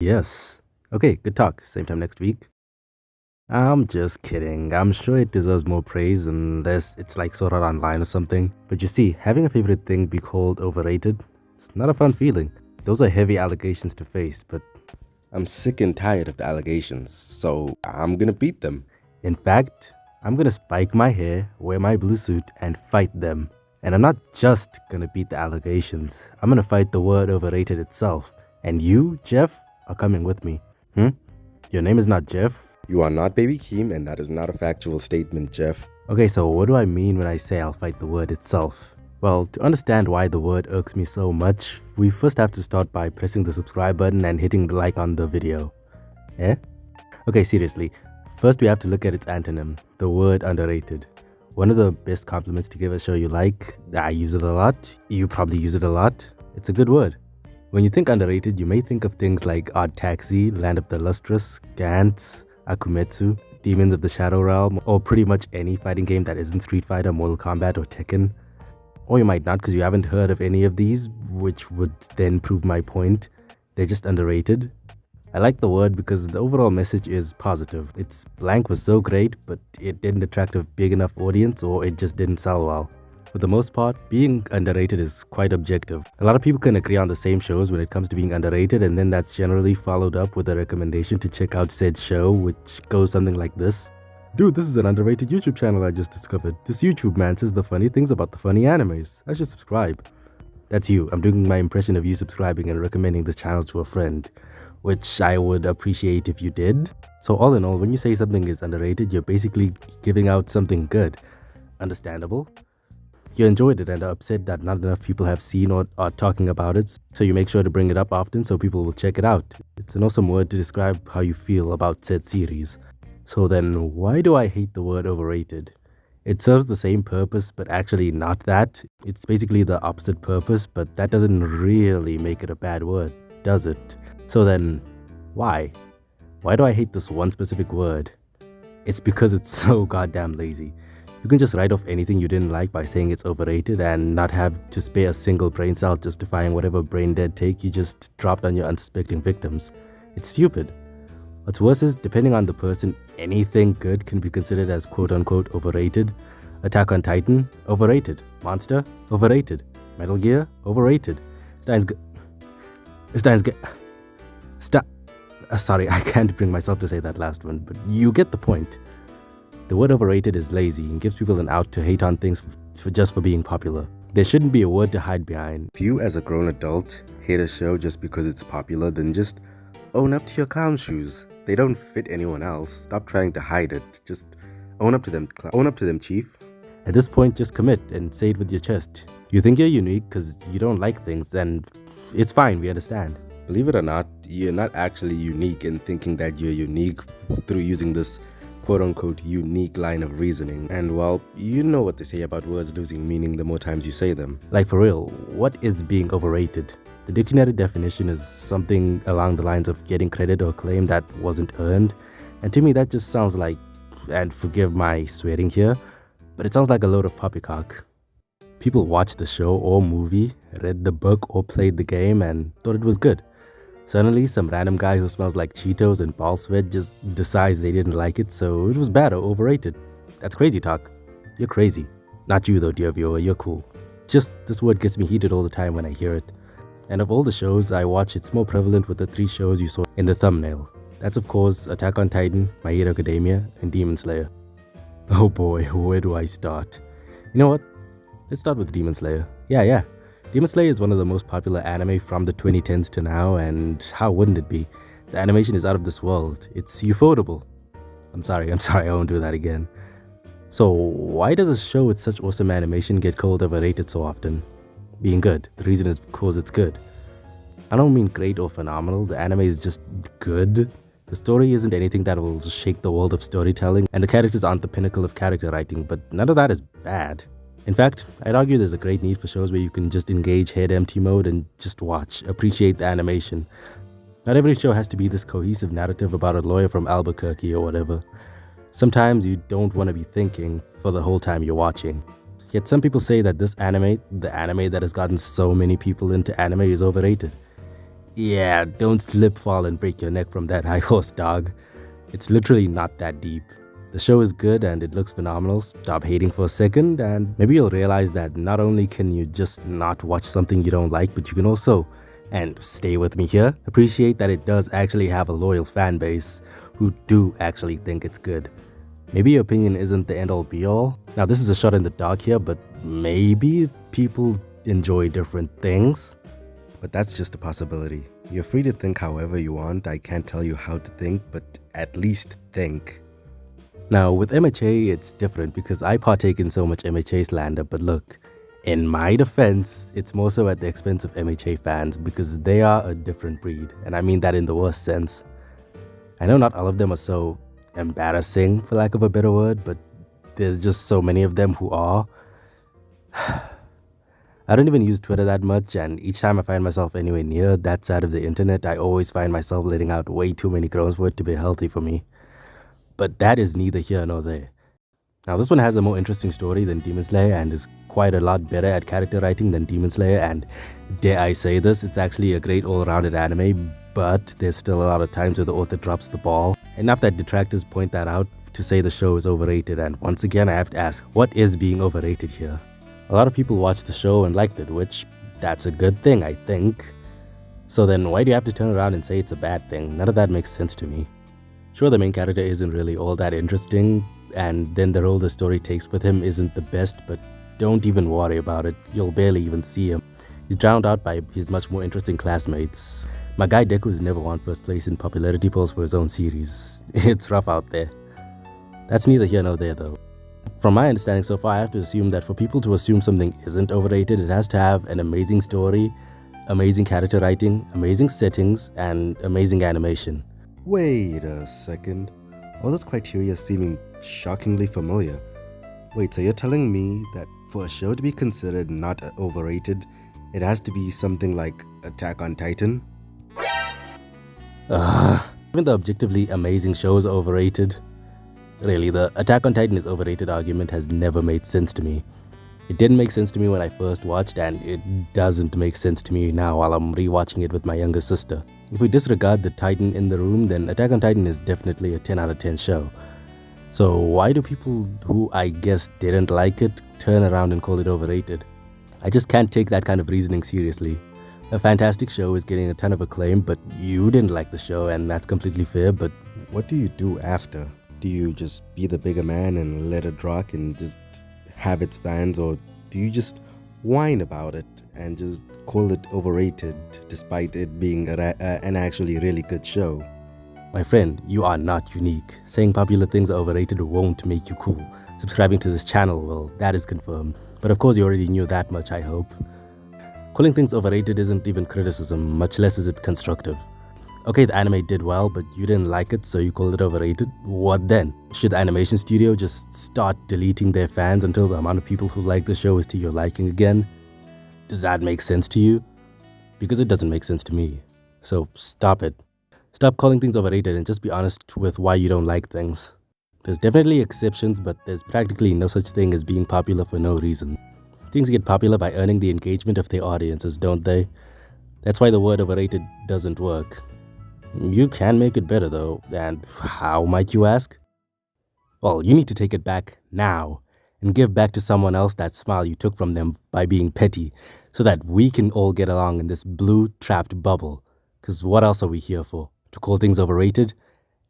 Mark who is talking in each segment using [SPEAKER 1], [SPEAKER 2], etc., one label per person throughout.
[SPEAKER 1] yes. Okay, good talk. Same time next week. I'm just kidding. I'm sure it deserves more praise unless it's like sorted online or something. But you see, having a favorite thing be called overrated, it's not a fun feeling. Those are heavy allegations to face, but I'm sick and tired of the allegations, so I'm gonna beat them. In fact, I'm gonna spike my hair, wear my blue suit, and fight them. And I'm not just gonna beat the allegations, I'm gonna fight the word overrated itself. And you, Jeff, are coming with me. Your name is not Jeff. You are not Baby Keem, and that is not a factual statement, Jeff. Okay, so what do I mean when I say I'll fight the word itself? Well, to understand why the word irks me so much, we first have to start by pressing the subscribe button and hitting the like on the video. Eh? Okay, seriously. First we have to look at its antonym, the word underrated. One of the best compliments to give a show you like, I use it a lot, you probably use it a lot, it's a good word. When you think underrated, you may think of things like Odd Taxi, Land of the Lustrous, Gantz, Akumetsu, Demons of the Shadow Realm, or pretty much any fighting game that isn't Street Fighter, Mortal Kombat, or Tekken. Or you might not because you haven't heard of any of these, which would then prove my point. They're just underrated. I like the word because the overall message is positive. Its blank was so great, but it didn't attract a big enough audience, or it just didn't sell well. For the most part, being underrated is quite objective. A lot of people can agree on the same shows when it comes to being underrated, and then that's generally followed up with a recommendation to check out said show, which goes something like this. Dude, this is an underrated YouTube channel I just discovered. This YouTube man says the funny things about the funny animes. I should subscribe. That's you. I'm doing my impression of you subscribing and recommending this channel to a friend, which I would appreciate if you did. So all in all, when you say something is underrated, you're basically giving out something good. Understandable? You enjoyed it and are upset that not enough people have seen or are talking about it, so you make sure to bring it up often so people will check it out. It's an awesome word to describe how you feel about said series. So then, why do I hate the word overrated? It serves the same purpose, but actually not that. It's basically the opposite purpose, but that doesn't really make it a bad word, does it? So then, why? Why do I hate this one specific word? It's because it's so goddamn lazy. You can just write off anything you didn't like by saying it's overrated and not have to spare a single brain cell justifying whatever brain dead take you just dropped on your unsuspecting victims. It's stupid. What's worse is, depending on the person, anything good can be considered as quote-unquote overrated. Attack on Titan, overrated. Monster, overrated. Metal Gear, overrated. Sorry, I can't bring myself to say that last one, but you get the point. The word overrated is lazy and gives people an out to hate on things just for being popular. There shouldn't be a word to hide behind. If you as a grown adult hate a show just because it's popular, then just own up to your clown shoes. They don't fit anyone else. Stop trying to hide it. Just own up to them. Own up to them, chief. At this point, just commit and say it with your chest. You think you're unique because you don't like things, and it's fine, we understand. Believe it or not, you're not actually unique in thinking that you're unique through using this quote-unquote unique line of reasoning. And well, you know what they say about words losing meaning the more times you say them. Like for real, what is being overrated? The dictionary definition is something along the lines of getting credit or claim that wasn't earned. And to me that just sounds like, and forgive my swearing here, but it sounds like a load of poppycock. People watched the show or movie, read the book or played the game and thought it was good. Suddenly, some random guy who smells like Cheetos and ball sweat just decides they didn't like it, so it was bad or overrated. That's crazy talk. You're crazy. Not you though, dear viewer, you're cool. Just, this word gets me heated all the time when I hear it. And of all the shows I watch, it's more prevalent with the 3 shows you saw in the thumbnail. That's of course Attack on Titan, My Hero Academia, and Demon Slayer. Oh boy, where do I start? You know what? Let's start with Demon Slayer. Yeah. Demon Slayer is one of the most popular anime from the 2010s to now, and how wouldn't it be? The animation is out of this world. It's ufotable. I'm sorry, I won't do that again. So, why does a show with such awesome animation get called overrated so often? Being good. The reason is because it's good. I don't mean great or phenomenal, the anime is just good. The story isn't anything that will shake the world of storytelling, and the characters aren't the pinnacle of character writing, but none of that is bad. In fact, I'd argue there's a great need for shows where you can just engage head empty mode and just watch, appreciate the animation. Not every show has to be this cohesive narrative about a lawyer from Albuquerque or whatever. Sometimes you don't want to be thinking for the whole time you're watching. Yet some people say that this anime, the anime that has gotten so many people into anime, is overrated. Yeah, don't slip, fall, and break your neck from that high horse, dog. It's literally not that deep. The show is good and it looks phenomenal. Stop hating for a second, and maybe you'll realize that not only can you just not watch something you don't like, but you can also, and stay with me here, appreciate that it does actually have a loyal fan base who do actually think it's good. Maybe your opinion isn't the end all be all. Now, this is a shot in the dark here, but maybe people enjoy different things. But that's just a possibility. You're free to think however you want. I can't tell you how to think, but at least think. Now, with MHA, it's different because I partake in so much MHA slander, but look, in my defense, it's more so at the expense of MHA fans because they are a different breed, and I mean that in the worst sense. I know not all of them are so embarrassing, for lack of a better word, but there's just so many of them who are. I don't even use Twitter that much, and each time I find myself anywhere near that side of the internet, I always find myself letting out way too many groans for it to be healthy for me. But that is neither here nor there. Now, this one has a more interesting story than Demon Slayer and is quite a lot better at character writing than Demon Slayer, and dare I say this, it's actually a great all-rounded anime, but there's still a lot of times where the author drops the ball. Enough that detractors point that out to say the show is overrated, and once again I have to ask, what is being overrated here? A lot of people watched the show and liked it, which that's a good thing, I think. So then why do you have to turn around and say it's a bad thing? None of that makes sense to me. Sure, the main character isn't really all that interesting, and then the role the story takes with him isn't the best, but don't even worry about it. You'll barely even see him. He's drowned out by his much more interesting classmates. My guy Deku's never won first place in popularity polls for his own series. It's rough out there. That's neither here nor there though. From my understanding so far, I have to assume that for people to assume something isn't overrated, it has to have an amazing story, amazing character writing, amazing settings, and amazing animation. Wait a second. All those criteria seeming shockingly familiar. Wait, so you're telling me that for a show to be considered not overrated, it has to be something like Attack on Titan? Even the objectively amazing shows are overrated. Really, the Attack on Titan is overrated argument has never made sense to me. It didn't make sense to me when I first watched, and it doesn't make sense to me now while I'm rewatching it with my younger sister. If we disregard the Titan in the room, then Attack on Titan is definitely a 10 out of 10 show. So why do people who I guess didn't like it turn around and call it overrated? I just can't take that kind of reasoning seriously. A fantastic show is getting a ton of acclaim, but you didn't like the show, and that's completely fair, but what do you do after? Do you just be the bigger man and let it rock and just have its fans, or do you just whine about it and just call it overrated despite it being an actually really good show? My friend, you are not unique. Saying popular things are overrated won't make you cool. Subscribing to this channel, well, that is confirmed. But of course you already knew that much, I hope. Calling things overrated isn't even criticism, much less is it constructive. Okay, the anime did well, but you didn't like it, so you called it overrated. What then? Should the animation studio just start deleting their fans until the amount of people who like the show is to your liking again? Does that make sense to you? Because it doesn't make sense to me. So stop it. Stop calling things overrated and just be honest with why you don't like things. There's definitely exceptions, but there's practically no such thing as being popular for no reason. Things get popular by earning the engagement of their audiences, don't they? That's why the word overrated doesn't work. You can make it better though, and how might you ask? Well, you need to take it back now and give back to someone else that smile you took from them by being petty, so that we can all get along in this blue trapped bubble. Cause what else are we here for? To call things overrated?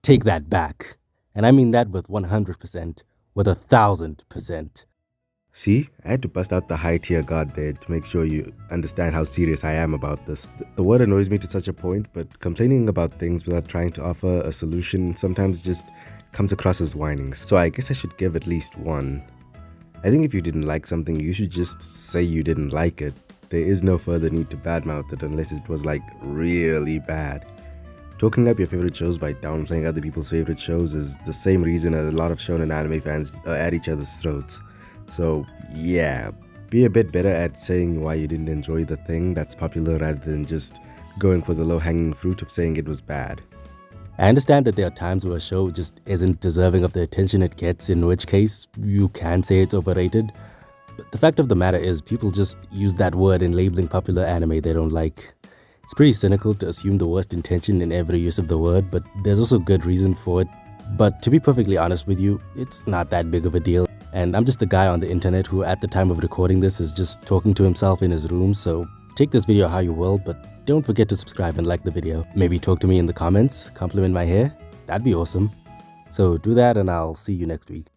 [SPEAKER 1] Take that back. And I mean that with 100%, with 1,000%. See, I had to bust out the high tier guard there to make sure you understand how serious I am about this. The word annoys me to such a point, but complaining about things without trying to offer a solution sometimes just comes across as whining. So I guess I should give at least one. I think if you didn't like something, you should just say you didn't like it. There is no further need to badmouth it unless it was like really bad. Talking up your favorite shows by downplaying other people's favorite shows is the same reason a lot of shonen anime fans are at each other's throats. So yeah, be a bit better at saying why you didn't enjoy the thing that's popular rather than just going for the low-hanging fruit of saying it was bad. I understand that there are times where a show just isn't deserving of the attention it gets, in which case you can say it's overrated. But the fact of the matter is people just use that word in labeling popular anime they don't like. It's pretty cynical to assume the worst intention in every use of the word, but there's also good reason for it. But to be perfectly honest with you, it's not that big of a deal. And I'm just the guy on the internet who at the time of recording this is just talking to himself in his room, so take this video how you will, but don't forget to subscribe and like the video. Maybe talk to me in the comments, compliment my hair, that'd be awesome. So do that and I'll see you next week.